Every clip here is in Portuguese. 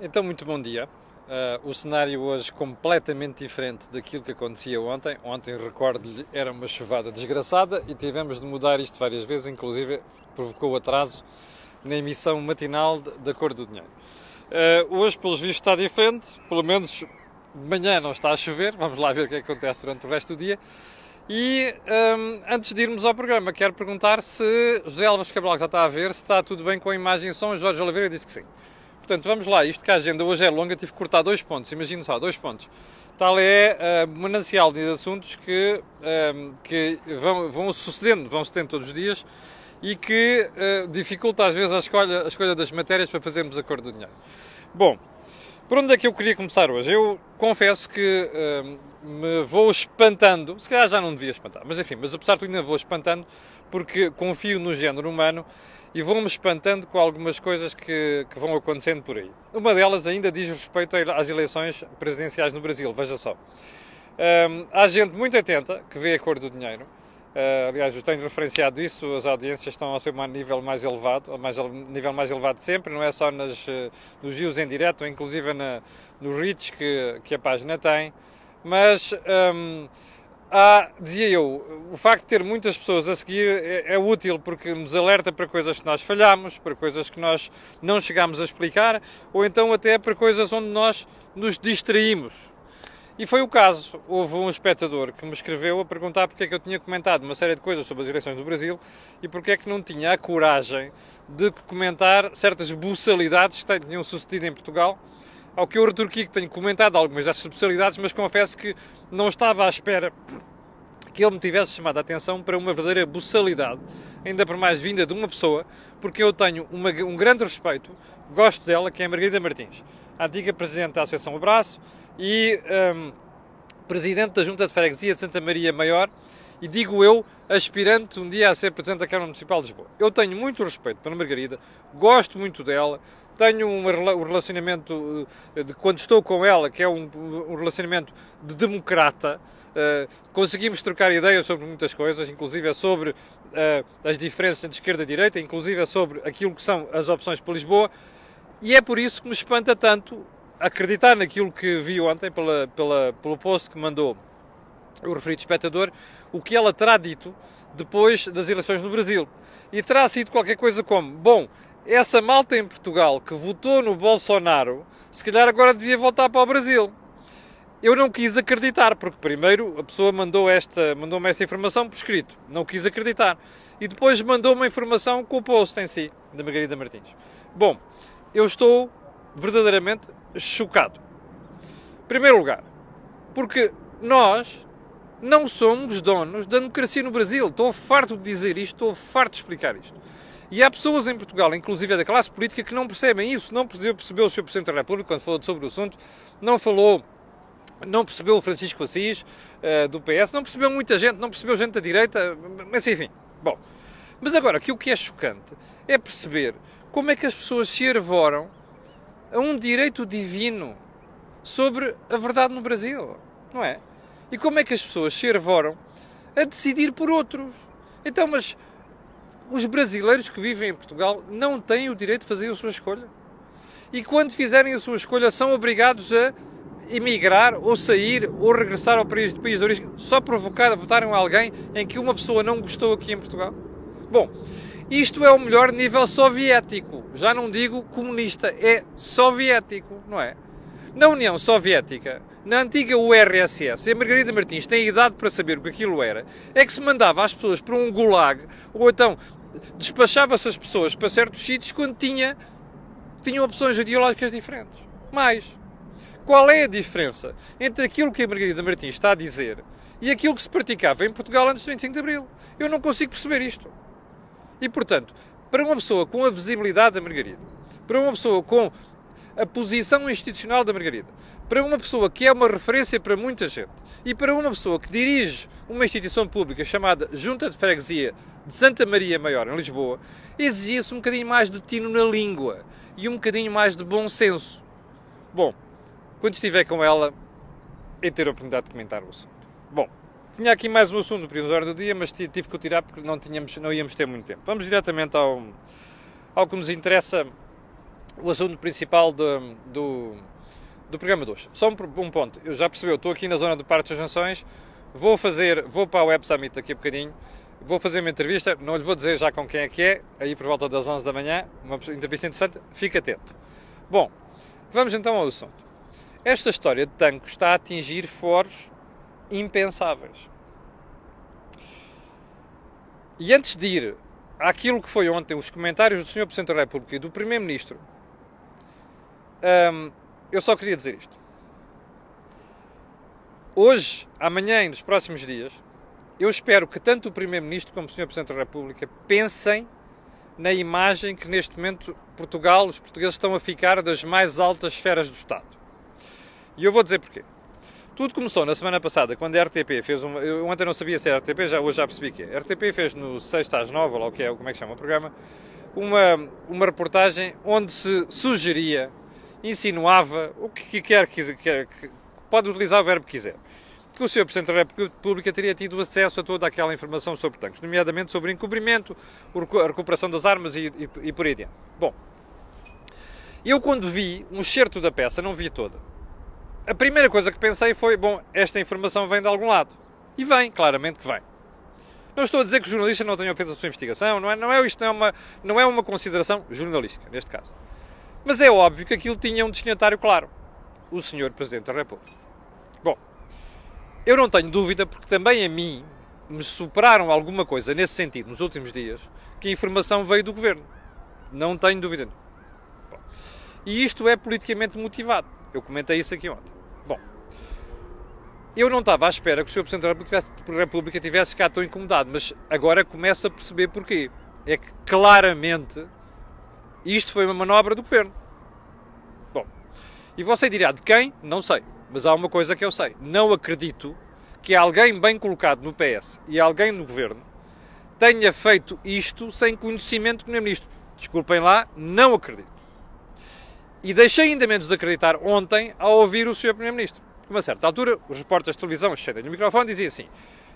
Então, muito bom dia. O cenário hoje completamente diferente daquilo que acontecia ontem. Ontem, recordo-lhe, era uma chuvada desgraçada e tivemos de mudar isto várias vezes, inclusive provocou atraso na emissão matinal da Cor do Dinheiro. Hoje, pelos vistos, está diferente, pelo menos de manhã não está a chover. Vamos lá ver o que acontece durante o resto do dia. E antes de irmos ao programa, quero perguntar se José Álvares Cabral, que já está a ver, se está tudo bem com a imagem e som. Jorge Oliveira disse que sim. Portanto, vamos lá, isto que a agenda hoje é longa, tive que cortar 2 pontos, imagino só, 2 pontos. Tal é o manancial de assuntos que vão sucedendo todos os dias e que dificulta às vezes a escolha das matérias para fazermos a Cor do Dinheiro. Bom, por onde é que eu queria começar hoje? Eu confesso que me vou espantando, se calhar já não devia espantar, mas enfim, apesar de tudo ainda vou espantando porque confio no género humano e vou-me espantando com algumas coisas que vão acontecendo por aí. Uma delas ainda diz respeito às eleições presidenciais no Brasil, veja só. Há gente muito atenta que vê a Cor do Dinheiro. Aliás, eu tenho referenciado isso, as audiências estão ao seu nível mais elevado, nível mais elevado de sempre, não é só nos views em direto, inclusive no reach que a página tem, mas dizia eu, o facto de ter muitas pessoas a seguir é útil porque nos alerta para coisas que nós falhamos, para coisas que nós não chegámos a explicar, ou então até para coisas onde nós nos distraímos. E foi o caso. Houve um espectador que me escreveu a perguntar porque é que eu tinha comentado uma série de coisas sobre as eleições do Brasil e porque é que não tinha a coragem de comentar certas buçalidades que tinham sucedido em Portugal. Ao que eu retorqui que tenho comentado algumas destas especialidades, mas confesso que não estava à espera que ele me tivesse chamado a atenção para uma verdadeira buçalidade, ainda por mais vinda de uma pessoa, porque eu tenho um grande respeito, gosto dela, que é a Margarida Martins, a antiga Presidente da Associação Abraço e Presidente da Junta de Freguesia de Santa Maria Maior, e digo eu, aspirante um dia a ser Presidente da Câmara Municipal de Lisboa. Eu tenho muito respeito pela Margarida, gosto muito dela, tenho um relacionamento de quando estou com ela, que é um relacionamento de democrata. Conseguimos trocar ideias sobre muitas coisas, inclusive sobre as diferenças entre esquerda e direita, inclusive sobre aquilo que são as opções para Lisboa, e é por isso que me espanta tanto acreditar naquilo que vi ontem pelo post que mandou o referido espectador, o que ela terá dito depois das eleições no Brasil. E terá sido qualquer coisa como, bom, essa malta em Portugal que votou no Bolsonaro, se calhar agora devia voltar para o Brasil. Eu não quis acreditar, porque primeiro a pessoa mandou-me esta informação por escrito, não quis acreditar. E depois mandou-me a informação com o post em si, da Margarida Martins. Bom, eu estou verdadeiramente chocado. Em primeiro lugar, porque nós não somos donos da democracia no Brasil. Estou farto de dizer isto, estou farto de explicar isto. E há pessoas em Portugal, inclusive da classe política, que não percebem isso. Não percebeu o Sr. Presidente da República quando falou sobre o assunto, não percebeu o Francisco Assis, do PS, não percebeu muita gente, não percebeu gente da direita, mas enfim. Bom, mas agora, aqui o que é chocante é perceber como é que as pessoas se arvoram a um direito divino sobre a verdade no Brasil, não é? E como é que as pessoas se arvoram a decidir por outros? Então, mas os brasileiros que vivem em Portugal não têm o direito de fazer a sua escolha. E quando fizerem a sua escolha são obrigados a emigrar, ou sair, ou regressar ao país de origem, só por votarem alguém em que uma pessoa não gostou aqui em Portugal? Bom, isto é o melhor nível soviético. Já não digo comunista, é soviético, não é? Na União Soviética, na antiga URSS, e a Margarida Martins tem idade para saber o que aquilo era, é que se mandava as pessoas para um gulag, ou então despachava-se as pessoas para certos sítios quando tinham opções ideológicas diferentes. Mas, qual é a diferença entre aquilo que a Margarida Martins está a dizer e aquilo que se praticava em Portugal antes do 25 de Abril? Eu não consigo perceber isto. E, portanto, para uma pessoa com a visibilidade da Margarida, para uma pessoa com a posição institucional da Margarida, para uma pessoa que é uma referência para muita gente e para uma pessoa que dirige uma instituição pública chamada Junta de Freguesia de Santa Maria Maior, em Lisboa, exigia-se um bocadinho mais de tino na língua e um bocadinho mais de bom senso. Bom, quando estiver com ela, hei de ter a oportunidade de comentar o assunto. Bom, tinha aqui mais um assunto no período do dia, mas tive que o tirar porque não íamos ter muito tempo. Vamos diretamente ao que nos interessa o assunto principal do programa de hoje. Só um ponto, eu já percebi, eu estou aqui na zona do Parque das Nações, vou para o Web Summit daqui a bocadinho, vou fazer uma entrevista, não lhe vou dizer já com quem é, aí por volta das 11 da manhã, uma entrevista interessante, fique atento. Bom, vamos então ao assunto. Esta história de Tanco está a atingir foros impensáveis. E antes de ir àquilo que foi ontem os comentários do Sr. Presidente da República e do Primeiro-Ministro, eu só queria dizer isto. Hoje, amanhã e nos próximos dias, eu espero que tanto o Primeiro-Ministro como o Sr. Presidente da República pensem na imagem que neste momento Portugal, os portugueses estão a ficar das mais altas esferas do Estado. E eu vou dizer porquê. Tudo começou na semana passada, quando a RTP fez uma... Eu ontem não sabia se era RTP, hoje já percebi que é. A RTP fez no 6 às 9, ou lá o que é, como é que chama o programa, uma reportagem onde se sugeria, insinuava, o que quer que pode utilizar o verbo que quiser, que o Sr. Presidente da República teria tido acesso a toda aquela informação sobre tanques, nomeadamente sobre encobrimento, a recuperação das armas e por aí adiante. Bom, eu quando vi um excerto da peça, não vi toda, a primeira coisa que pensei foi, bom, esta informação vem de algum lado. E vem, claramente que vem. Não estou a dizer que os jornalistas não tenham feito a sua investigação, não é uma consideração jornalística, neste caso. Mas é óbvio que aquilo tinha um destinatário claro. O Sr. Presidente da República. Bom, eu não tenho dúvida, porque também a mim me superaram alguma coisa nesse sentido nos últimos dias, que a informação veio do Governo. Não tenho dúvida. Bom, e isto é politicamente motivado. Eu comentei isso aqui ontem. Bom, eu não estava à espera que o Sr. Presidente da República tivesse ficado tão incomodado, mas agora começo a perceber porquê. É que claramente isto foi uma manobra do Governo. Bom, e você dirá de quem? Não sei. Mas há uma coisa que eu sei. Não acredito que alguém bem colocado no PS e alguém no Governo tenha feito isto sem conhecimento do Primeiro-Ministro. Desculpem lá, não acredito. E deixei ainda menos de acreditar ontem ao ouvir o Sr. Primeiro-Ministro. A uma certa altura, os repórteres de televisão cheiam no microfone e diziam assim: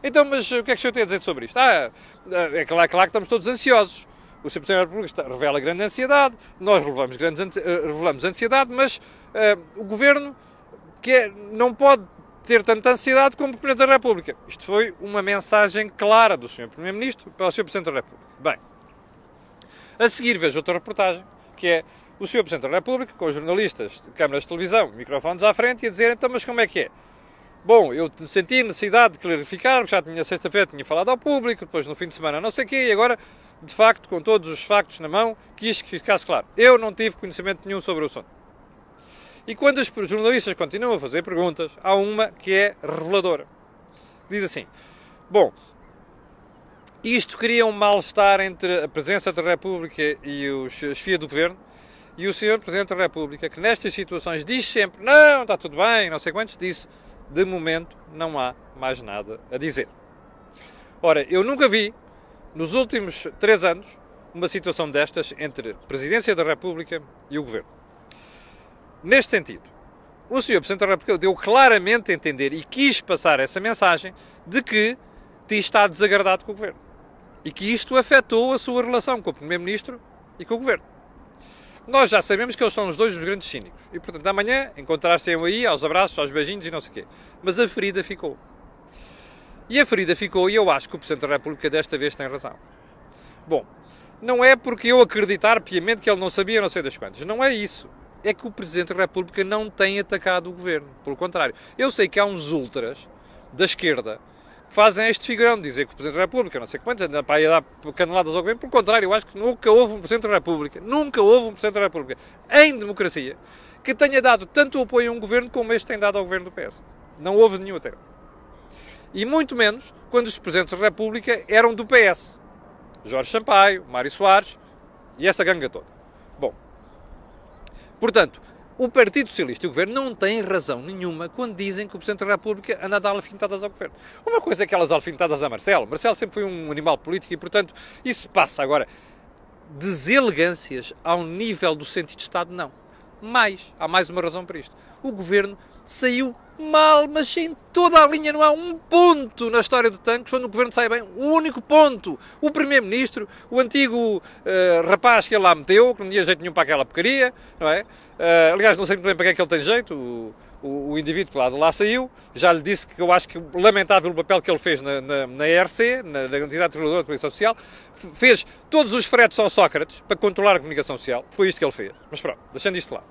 então, mas o que é que o senhor tem a dizer sobre isto? É claro que estamos todos ansiosos. O Sr. Presidente da República revela grande ansiedade, nós revelamos ansiedade, mas o Governo não pode ter tanta ansiedade como o Presidente da República. Isto foi uma mensagem clara do Sr. Primeiro-Ministro para o Sr. Presidente da República. Bem, a seguir vejo outra reportagem, que é o Sr. Presidente da República, com os jornalistas de câmaras de televisão, microfones à frente, e a dizer, então, mas como é que é? Bom, eu senti necessidade de clarificar, porque já tinha sexta-feira, tinha falado ao público, depois no fim de semana não sei o quê, e agora, de facto, com todos os factos na mão, quis que ficasse claro. Eu não tive conhecimento nenhum sobre o assunto. E quando os jornalistas continuam a fazer perguntas, há uma que é reveladora. Diz assim, bom, isto cria um mal-estar entre a Presidência da República e a chefia do Governo, e o Sr. Presidente da República, que nestas situações diz sempre, não, está tudo bem, não sei quantos, disse, de momento não há mais nada a dizer. Ora, eu nunca vi, nos últimos 3 anos, uma situação destas entre a Presidência da República e o Governo. Neste sentido, o Sr. Presidente da República deu claramente a entender e quis passar essa mensagem de que está desagradado com o Governo. E que isto afetou a sua relação com o Primeiro-Ministro e com o Governo. Nós já sabemos que eles são os dois os grandes cínicos. E, portanto, amanhã encontrar-se-ão aí, aos abraços, aos beijinhos e não sei o quê. Mas a ferida ficou. E a ferida ficou, e eu acho que o Presidente da República desta vez tem razão. Bom, não é porque eu acreditar piamente que ele não sabia não sei das quantas. Não é isso. É que o Presidente da República não tem atacado o Governo. Pelo contrário. Eu sei que há uns ultras da esquerda que fazem este figurão, dizer que o Presidente da República, não sei quantos, anda para aí a dar caneladas ao Governo. Pelo contrário, eu acho que nunca houve um Presidente da República, em democracia, que tenha dado tanto apoio a um Governo como este tem dado ao Governo do PS. Não houve nenhum até agora. E muito menos quando os Presidentes da República eram do PS. Jorge Sampaio, Mário Soares e essa ganga toda. Bom, portanto, o Partido Socialista e o Governo não têm razão nenhuma quando dizem que o Presidente da República anda a dar alfinetadas ao Governo. Uma coisa é aquelas alfinetadas a Marcelo. Marcelo sempre foi um animal político e, portanto, isso passa. Agora, deselegâncias ao nível do sentido de Estado, não. há mais uma razão para isto. O Governo saiu mal, mas em toda a linha. Não há um ponto na história do Tancos onde o Governo sai bem. Um único ponto. O Primeiro-Ministro, o antigo rapaz que ele lá meteu, que não tinha jeito nenhum para aquela porcaria, não é? Aliás, não sei muito bem para que é que ele tem jeito, o indivíduo que lá saiu. Já lhe disse que eu acho que lamentável o papel que ele fez na ERC, na Entidade Reguladora de Polícia Social. Fez todos os fretes ao Sócrates para controlar a comunicação social. Foi isto que ele fez. Mas pronto, deixando isto lá.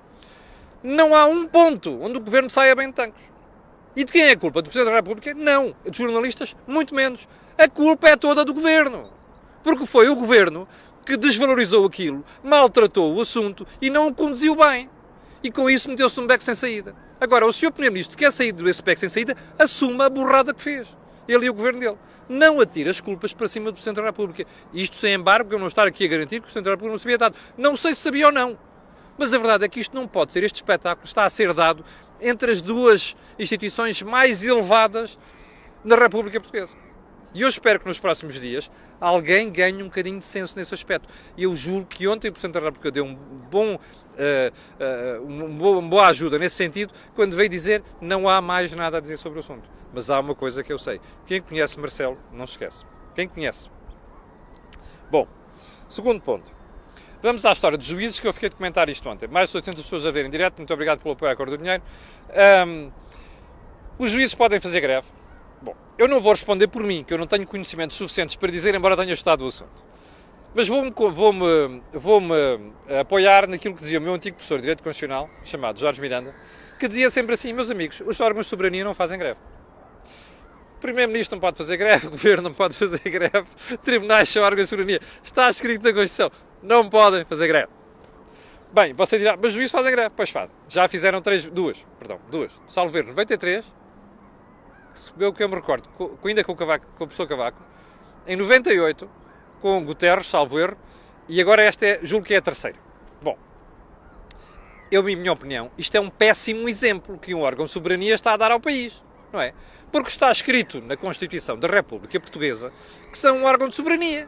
Não há um ponto onde o Governo saia bem de Tancos. E de quem é a culpa? Do Presidente da República? Não. Dos jornalistas? Muito menos. A culpa é toda do Governo. Porque foi o Governo que desvalorizou aquilo, maltratou o assunto e não o conduziu bem. E com isso meteu-se num beco sem saída. Agora, o Sr. Primeiro-Ministro, que quer sair desse beco sem saída, assuma a burrada que fez. Ele e o Governo dele. Não atira as culpas para cima do Presidente da República. Isto sem embargo, eu não estar aqui a garantir que o Presidente da República não sabia dado. Não sei se sabia ou não. Mas a verdade é que isto não pode ser. Este espetáculo está a ser dado entre as duas instituições mais elevadas da República Portuguesa. E eu espero que nos próximos dias alguém ganhe um bocadinho de senso nesse aspecto. E eu julgo que ontem o Presidente da República deu uma boa ajuda nesse sentido, quando veio dizer não há mais nada a dizer sobre o assunto. Mas há uma coisa que eu sei. Quem conhece Marcelo não se esquece. Quem conhece? Bom, segundo ponto. Vamos à história dos juízes, que eu fiquei de comentar isto ontem. Mais de 800 pessoas a verem em direto. Muito obrigado pelo apoio à Cor do Dinheiro. Os juízes podem fazer greve. Bom, eu não vou responder por mim, que eu não tenho conhecimentos suficientes para dizer, embora tenha estudado o assunto. Mas vou-me apoiar naquilo que dizia o meu antigo professor de Direito Constitucional, chamado Jorge Miranda, que dizia sempre assim: meus amigos, os órgãos de soberania não fazem greve. O Primeiro-Ministro não pode fazer greve, o Governo não pode fazer greve, tribunais são órgãos de soberania. Está escrito na Constituição. Não podem fazer greve. Bem, você dirá, mas os juízes fazem greve. Pois fazem. Já fizeram duas. Salvo erro, 93, o que eu me recordo, ainda com o professor Cavaco, em 98, com Guterres, salvo erro, e agora esta julgo que é a terceira. Bom, em minha opinião, isto é um péssimo exemplo que um órgão de soberania está a dar ao país, não é? Porque está escrito na Constituição da República Portuguesa que são um órgão de soberania.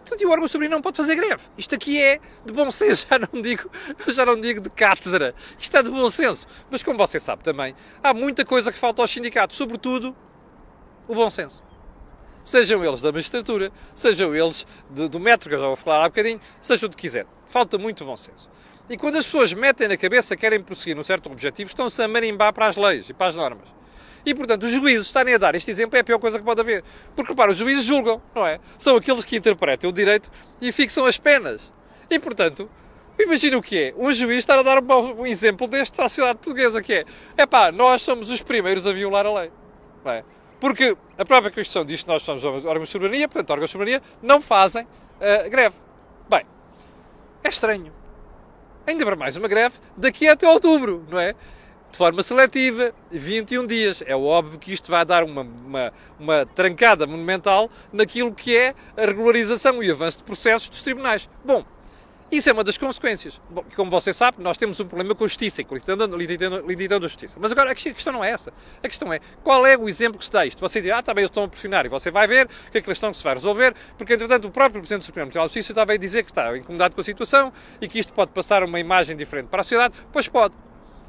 Portanto, e o órgão de soberania não pode fazer greve. Isto aqui é de bom senso, já não digo de cátedra. Isto é de bom senso. Mas como você sabe também, há muita coisa que falta aos sindicatos, sobretudo o bom senso. Sejam eles da magistratura, sejam eles do metro, que eu já vou falar há bocadinho, seja o que quiser. Falta muito bom senso. E quando as pessoas metem na cabeça, querem prosseguir num certo objetivo, estão-se a marimbar para as leis e para as normas. E, portanto, os juízes estarem a dar este exemplo é a pior coisa que pode haver. Porque, repara, os juízes julgam, não é? São aqueles que interpretam o direito e fixam as penas. E, portanto, imagina o que é um juiz estar a dar um exemplo deste à sociedade portuguesa, que é, nós somos os primeiros a violar a lei. Não é? Porque a própria Constituição diz que nós somos órgãos de soberania, portanto, órgãos de soberania não fazem greve. Bem, é estranho. Ainda para mais uma greve daqui até outubro, não é? De forma seletiva, 21 dias. É óbvio que isto vai dar uma trancada monumental naquilo que é a regularização e avanço de processos dos tribunais. Bom, isso é uma das consequências. Bom, como você sabe, nós temos um problema com a justiça e com a litigação da justiça. Mas agora a questão não é essa. A questão é, qual é o exemplo que se dá isto? Você dirá, está bem, eles estão a pressionar, e você vai ver que a questão que se vai resolver, porque, entretanto, o próprio Presidente do Supremo Tribunal de Justiça estava a dizer que está incomodado com a situação e que isto pode passar uma imagem diferente para a sociedade. Pois pode.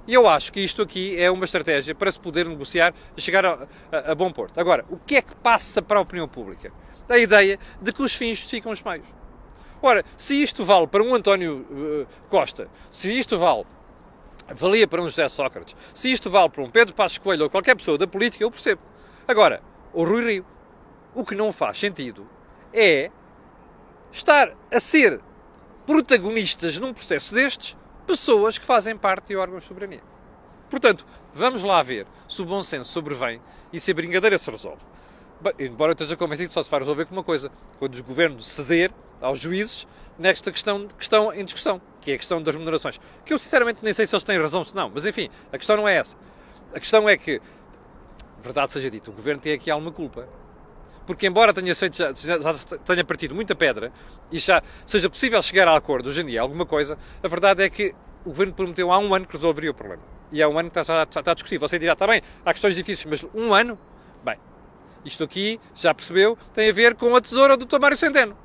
E eu acho que isto aqui é uma estratégia para se poder negociar e chegar a bom porto. Agora, o que é que passa para a opinião pública? A ideia de que os fins justificam os meios. Ora, se isto vale para um António Costa, se isto valia para um José Sócrates, se isto vale para um Pedro Passos Coelho ou qualquer pessoa da política, eu percebo. Agora, o Rui Rio, o que não faz sentido é estar a ser protagonistas num processo destes pessoas que fazem parte de órgãos de soberania. Portanto, vamos lá ver se o bom senso sobrevém e se a brincadeira se resolve. Bem, embora eu esteja convencido que só se vai resolver com uma coisa, quando o governo ceder aos juízes nesta questão em discussão, que é a questão das remunerações. Que eu sinceramente nem sei se eles têm razão ou se não, mas enfim, a questão não é essa. A questão é que, verdade seja dita, o governo tem aqui alguma culpa. Porque embora tenha tenha partido muita pedra e já seja possível chegar a acordo hoje em dia, alguma coisa, a verdade é que o governo prometeu há um ano que resolveria o problema. E há um ano que está a discutir. Você dirá, está bem, há questões difíceis, mas um ano? Bem, isto aqui, já percebeu, tem a ver com a tesoura do Dr. Mário Centeno.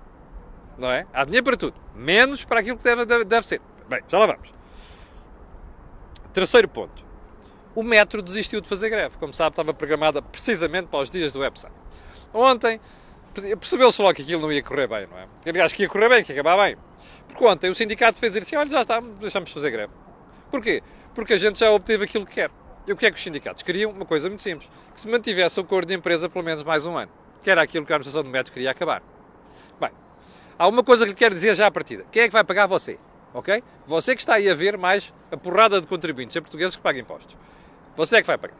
Não é? Há dinheiro para tudo, menos para aquilo que deve ser. Bem, já lá vamos. Terceiro ponto. O metro desistiu de fazer greve. Como sabe, estava programada precisamente para os dias do Web Summit. Ontem, percebeu-se logo que aquilo não ia correr bem, não é? Aliás, que ia correr bem, que ia acabar bem. Porque ontem o sindicato fez dizer assim, olha, já está, deixamos de fazer greve. Porquê? Porque a gente já obteve aquilo que quer. E o que é que os sindicatos queriam? Uma coisa muito simples. Que se mantivesse o acordo de empresa pelo menos mais um ano. Que era aquilo que a administração do metro queria acabar. Bem, há uma coisa que lhe quero dizer já à partida. Quem é que vai pagar? Você. Ok? Você que está aí a ver mais a porrada de contribuintes e portugueses que pagam impostos. Você é que vai pagar.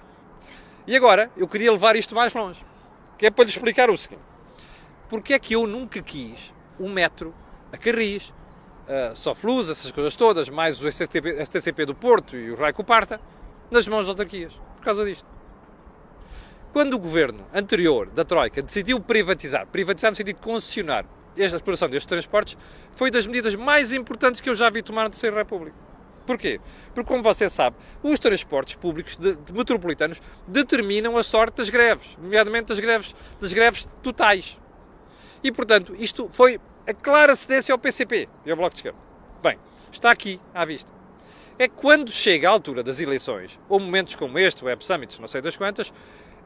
E agora, eu queria levar isto mais longe. Que é para lhe explicar o seguinte. Porque é que eu nunca quis o metro, a Carris, a Sofluz, essas coisas todas, mais o STCP do Porto e o Raico Parta, nas mãos das autarquias. Por causa disto. Quando o governo anterior da Troika decidiu privatizar no sentido de concessionar a exploração destes transportes, foi das medidas mais importantes que eu já vi tomar na Terceira República. Porquê? Porque, como você sabe, os transportes públicos de metropolitanos determinam a sorte das greves, nomeadamente das greves totais. E, portanto, isto foi a clara cedência ao PCP e ao Bloco de Esquerda. Bem, está aqui à vista. É que quando chega a altura das eleições, ou momentos como este, Web Summits, não sei das quantas,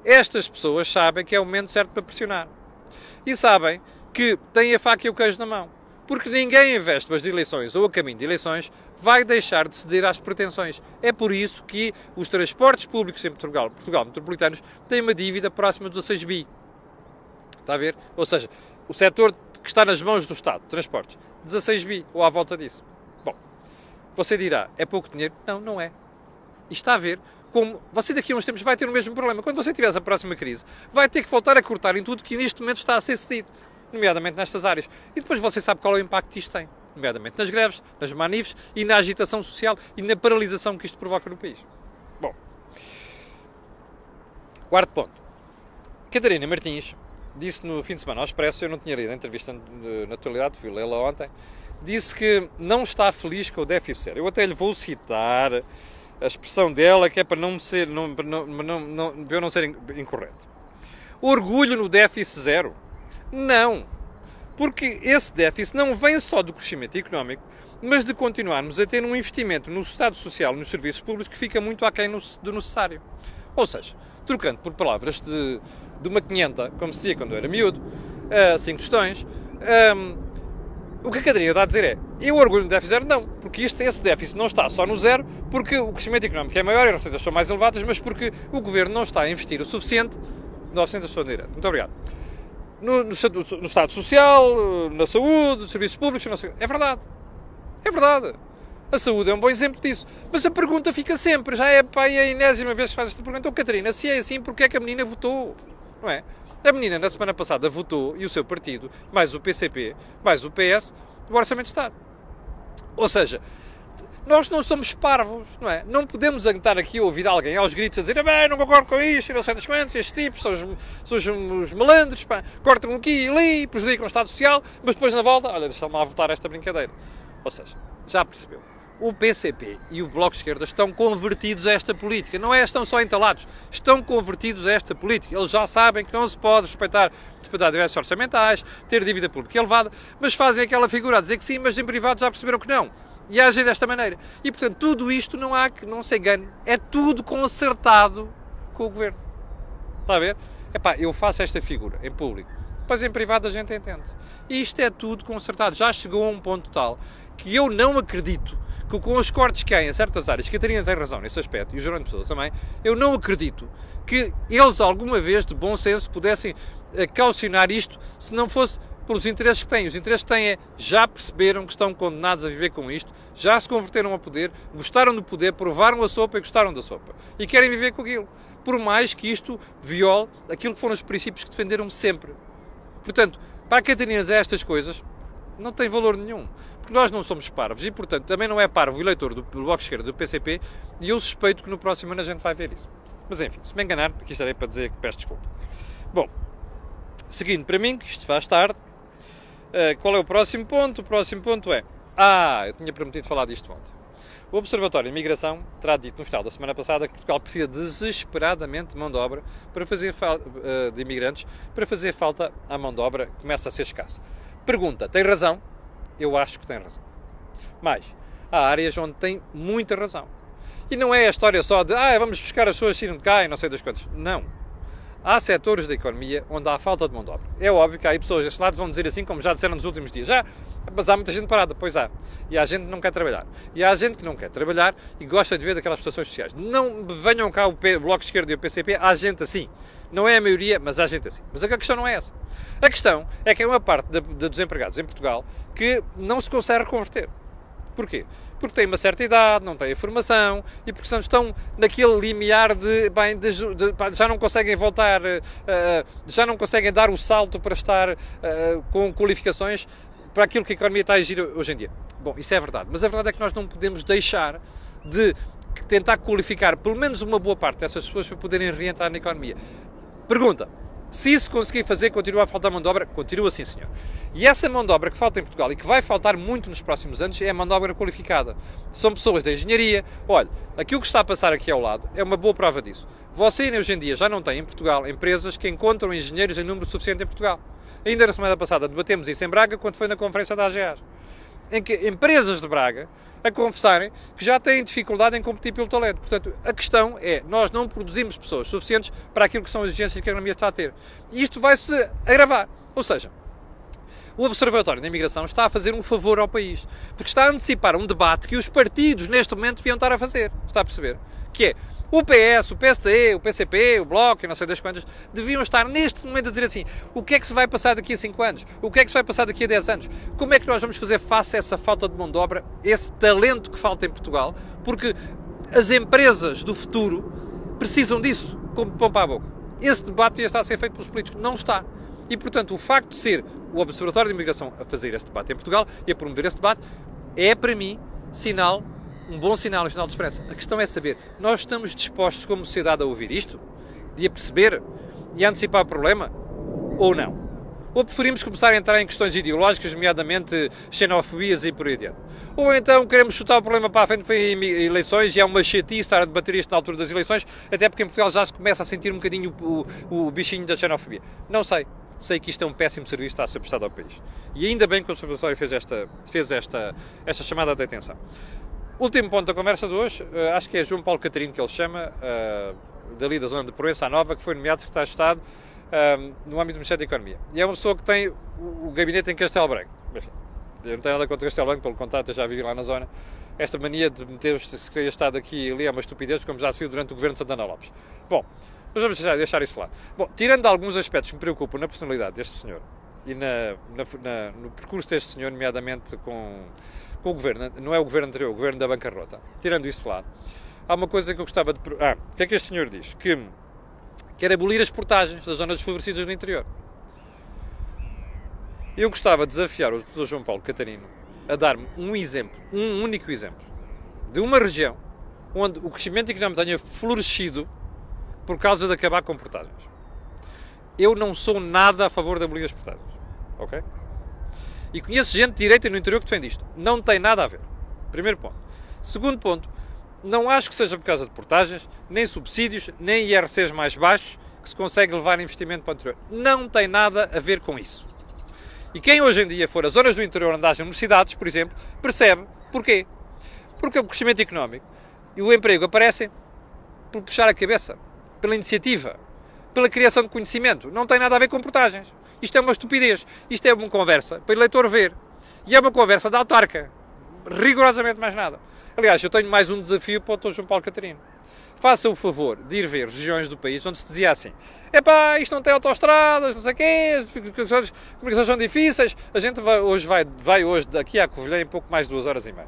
estas pessoas sabem que é o momento certo para pressionar. E sabem que têm a faca e o queijo na mão. Porque ninguém investe nas eleições ou a caminho de eleições vai deixar de ceder às pretensões. É por isso que os transportes públicos em Portugal metropolitanos têm uma dívida próxima dos 16 bi. Está a ver? Ou seja, o setor que está nas mãos do Estado, transportes, 16 bi, ou à volta disso. Bom, você dirá, é pouco dinheiro? Não, não é. E está a ver como você daqui a uns tempos vai ter o mesmo problema. Quando você tiver a próxima crise, vai ter que voltar a cortar em tudo que neste momento está a ser cedido, nomeadamente nestas áreas. E depois você sabe qual é o impacto que isto tem, nomeadamente nas greves, nas manifes e na agitação social e na paralisação que isto provoca no país. Bom, quarto ponto. Catarina Martins disse no fim de semana ao Expresso, eu não tinha lido a entrevista na atualidade, fui lê-la ontem, disse que não está feliz com o déficit zero. Eu até lhe vou citar a expressão dela, que é para eu não ser incorreto. Orgulho no déficit zero? Não. Porque esse déficit não vem só do crescimento económico, mas de continuarmos a ter um investimento no Estado Social e nos serviços públicos que fica muito aquém do necessário. Ou seja, trocando por palavras de uma 500, como se dizia quando eu era miúdo, 5 tostões, o que a Catarina está a dizer é, eu orgulho no déficit zero? Não, porque esse déficit não está só no zero, porque o crescimento económico é maior e as receitas são mais elevadas, mas porque o Governo não está a investir o suficiente no orçamento da sua direita. Muito obrigado. No Estado Social, na saúde, nos serviços públicos, não sei. É verdade. É verdade. A saúde é um bom exemplo disso. Mas a pergunta fica sempre, já é a enésima vez que faz esta pergunta, Catarina, se é assim, porque é que a menina votou? Não é? A menina, na semana passada, votou, e o seu partido, mais o PCP, mais o PS, o Orçamento de Estado. Ou seja, nós não somos parvos, não é? Não podemos estar aqui a ouvir alguém aos gritos a dizer bem, não concordo com isto, não sei das quantas, estes tipos são os malandros, pá, cortam aqui e ali, prejudicam o Estado Social, mas depois na volta, olha, deixa-me lá votar esta brincadeira. Ou seja, já percebeu? O PCP e o Bloco de Esquerda estão convertidos a esta política. Não é estão só entalados, estão convertidos a esta política. Eles já sabem que não se pode respeitar direitos orçamentais, ter dívida pública elevada, mas fazem aquela figura a dizer que sim, mas em privado já perceberam que não. E agem desta maneira. E, portanto, tudo isto não se engane. É tudo concertado com o Governo. Está a ver? Epá, eu faço esta figura em público. Depois em privado a gente entende. E isto é tudo concertado. Já chegou a um ponto tal que eu não acredito que com os cortes que há em certas áreas, que a Catarina tem razão nesse aspecto, e o Jerónimo Pessoa também, eu não acredito que eles alguma vez de bom senso pudessem caucionar isto se não fosse pelos interesses que têm. Os interesses que têm já perceberam que estão condenados a viver com isto, já se converteram ao poder, gostaram do poder, provaram a sopa e gostaram da sopa. E querem viver com aquilo. Por mais que isto viole aquilo que foram os princípios que defenderam sempre. Portanto, para a Catarina dizer estas coisas, não tem valor nenhum. Porque nós não somos parvos e, portanto, também não é parvo o eleitor do Bloco de Esquerda, do PCP, e eu suspeito que no próximo ano a gente vai ver isso. Mas enfim, se me enganar, aqui estarei para dizer que peço desculpa. Bom, seguindo para mim, que isto faz tarde, qual é o próximo ponto? O próximo ponto é... eu tinha prometido falar disto ontem. O Observatório de Imigração terá dito no final da semana passada que Portugal precisa desesperadamente de mão de obra para fazer de imigrantes, para fazer falta à mão de obra que começa a ser escassa. Pergunta, tem razão? Eu acho que tem razão. Mas há áreas onde tem muita razão. E não é a história só de vamos buscar as pessoas que cá e não sei das quantas. Não. Há setores da economia onde há falta de mão de obra. É óbvio que há aí pessoas deste lado que vão dizer assim, como já disseram nos últimos dias. Mas há muita gente parada. Pois há. E há gente que não quer trabalhar. E há gente que não quer trabalhar e gosta de ver daquelas prestações sociais. Não venham cá o Bloco de Esquerda e o PCP. Há gente assim. Não é a maioria, mas há gente assim. Mas a questão não é essa. A questão é que há uma parte dos empregados em Portugal que não se consegue reconverter. Porquê? Porque têm uma certa idade, não têm formação e porque estão naquele limiar já não conseguem voltar, já não conseguem dar o salto para estar com qualificações para aquilo que a economia está a exigir hoje em dia. Bom, isso é verdade, mas a verdade é que nós não podemos deixar de tentar qualificar pelo menos uma boa parte dessas pessoas para poderem reentrar na economia. Pergunta. Se isso conseguir fazer, continua a faltar mão de obra? Continua sim, senhor. E essa mão de obra que falta em Portugal e que vai faltar muito nos próximos anos é a mão de obra qualificada. São pessoas da engenharia. Olha, aquilo que está a passar aqui ao lado é uma boa prova disso. Você, hoje em dia, já não tem em Portugal empresas que encontram engenheiros em número suficiente em Portugal. Ainda na semana passada debatemos isso em Braga, quando foi na conferência da AGEAS. Em que empresas de Braga a confessarem que já têm dificuldade em competir pelo talento. Portanto, a questão é, nós não produzimos pessoas suficientes para aquilo que são as exigências que a economia está a ter. E isto vai-se agravar. Ou seja, o Observatório da Imigração está a fazer um favor ao país, porque está a antecipar um debate que os partidos neste momento deviam estar a fazer. Está a perceber? Que é, o PS, o PSD, o PCP, o Bloco e não sei das quantas, deviam estar neste momento a dizer assim, o que é que se vai passar daqui a 5 anos? O que é que se vai passar daqui a 10 anos? Como é que nós vamos fazer face a essa falta de mão de obra, esse talento que falta em Portugal? Porque as empresas do futuro precisam disso, como pão para a boca. Esse debate devia estar a ser feito pelos políticos. Não está. E, portanto, o facto de ser o Observatório de Imigração a fazer este debate em Portugal e a promover este debate é, para mim, um bom sinal, um sinal de esperança. A questão é saber, nós estamos dispostos como sociedade a ouvir isto? E a perceber? E a antecipar o problema? Ou não? Ou preferimos começar a entrar em questões ideológicas, nomeadamente xenofobias e por aí adiante? Ou então queremos chutar o problema para a frente, foi eleições e é uma chatice estar a debater isto na altura das eleições, até porque em Portugal já se começa a sentir um bocadinho o bichinho da xenofobia. Não sei. Sei que isto é um péssimo serviço que está a ser prestado ao país. E ainda bem que o Observatório fez esta chamada de atenção. Último ponto da conversa de hoje, acho que é João Paulo Catarino que ele chama, dali da zona de Proença à Nova, que foi nomeado secretário de Estado no âmbito do Ministério da Economia. E é uma pessoa que tem o gabinete em Castelo Branco. Enfim, eu não tenho nada contra Castelo Branco, pelo contrário, eu já vivi lá na zona. Esta mania de meter o secretário de Estado aqui e ali é uma estupidez, como já se viu durante o governo de Santana Lopes. Bom, mas vamos deixar isso lá. Bom, tirando alguns aspectos que me preocupam na personalidade deste senhor e no percurso deste senhor, nomeadamente com o governo, não é o governo anterior, o governo da bancarrota. Tirando isso lá, há uma coisa que eu gostava de... o que é que este senhor diz? Que quer abolir as portagens das zonas desfavorecidas no interior. Eu gostava de desafiar o Dr. João Paulo Catarino a dar-me um exemplo, um único exemplo, de uma região onde o crescimento económico tenha florescido por causa de acabar com portagens. Eu não sou nada a favor de abolir as portagens. Ok? E conheço gente de direita no interior que defende isto. Não tem nada a ver. Primeiro ponto. Segundo ponto, não acho que seja por causa de portagens, nem subsídios, nem IRCs mais baixos que se consegue levar investimento para o interior. Não tem nada a ver com isso. E quem hoje em dia for às zonas do interior onde haja universidades, por exemplo, percebe porquê. Porque o crescimento económico e o emprego aparecem por puxar a cabeça, pela iniciativa, pela criação de conhecimento. Não tem nada a ver com portagens. Isto é uma estupidez. Isto é uma conversa para o eleitor ver. E é uma conversa de autarca. Rigorosamente mais nada. Aliás, eu tenho mais um desafio para o Dr. João Paulo Catarino. Faça o favor de ir ver regiões do país onde se dizia assim: epá, isto não tem autoestradas, não sei o quê, as comunicações são difíceis. A gente vai hoje daqui à Covilhã em pouco mais de 2h30.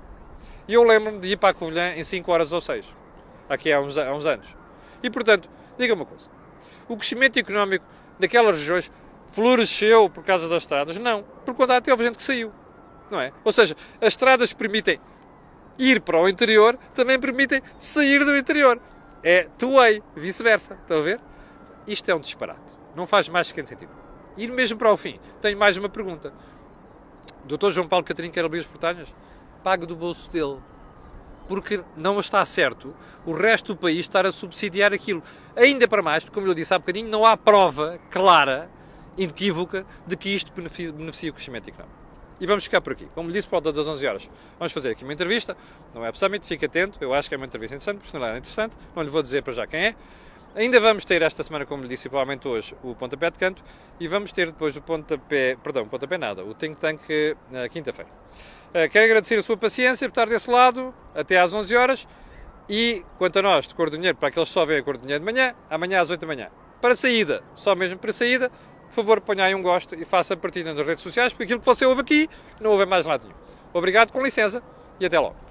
E eu lembro-me de ir para a Covilhã em 5 horas ou 6. Aqui há uns anos. E, portanto, diga uma coisa. O crescimento económico naquelas regiões floresceu por causa das estradas? Não. Por conta até houve gente que saiu. Não é? Ou seja, as estradas permitem ir para o interior, também permitem sair do interior. É two-way, vice-versa. Estão a ver? Isto é um disparate. Não faz mais que sentido. E mesmo para o fim, tenho mais uma pergunta. O Dr. João Paulo Catarino quer abrir as portagens? Pague do bolso dele. Porque não está certo o resto do país estar a subsidiar aquilo. Ainda para mais, porque, como eu disse há bocadinho, não há prova clara, inequívoca, de que isto beneficia o crescimento económico. e vamos ficar por aqui. Como lhe disse, por volta das 11 horas, vamos fazer aqui uma entrevista no Web Summit, fique atento, eu acho que é uma entrevista interessante, personalidade interessante, não lhe vou dizer para já quem é. Ainda vamos ter esta semana, como lhe disse, provavelmente hoje, o pontapé de canto e vamos ter depois o pontapé nada, o Think Tank na quinta-feira. Quero agradecer a sua paciência por estar desse lado, até às 11 horas e, quanto a nós, de Cor do Dinheiro, para aqueles que só veem a Cor do Dinheiro de manhã, amanhã às 8 da manhã. Para saída, só mesmo para saída, por favor, ponha aí um gosto e faça partilha nas redes sociais, porque aquilo que você ouve aqui, não ouve mais lado nenhum. Obrigado, com licença e até logo.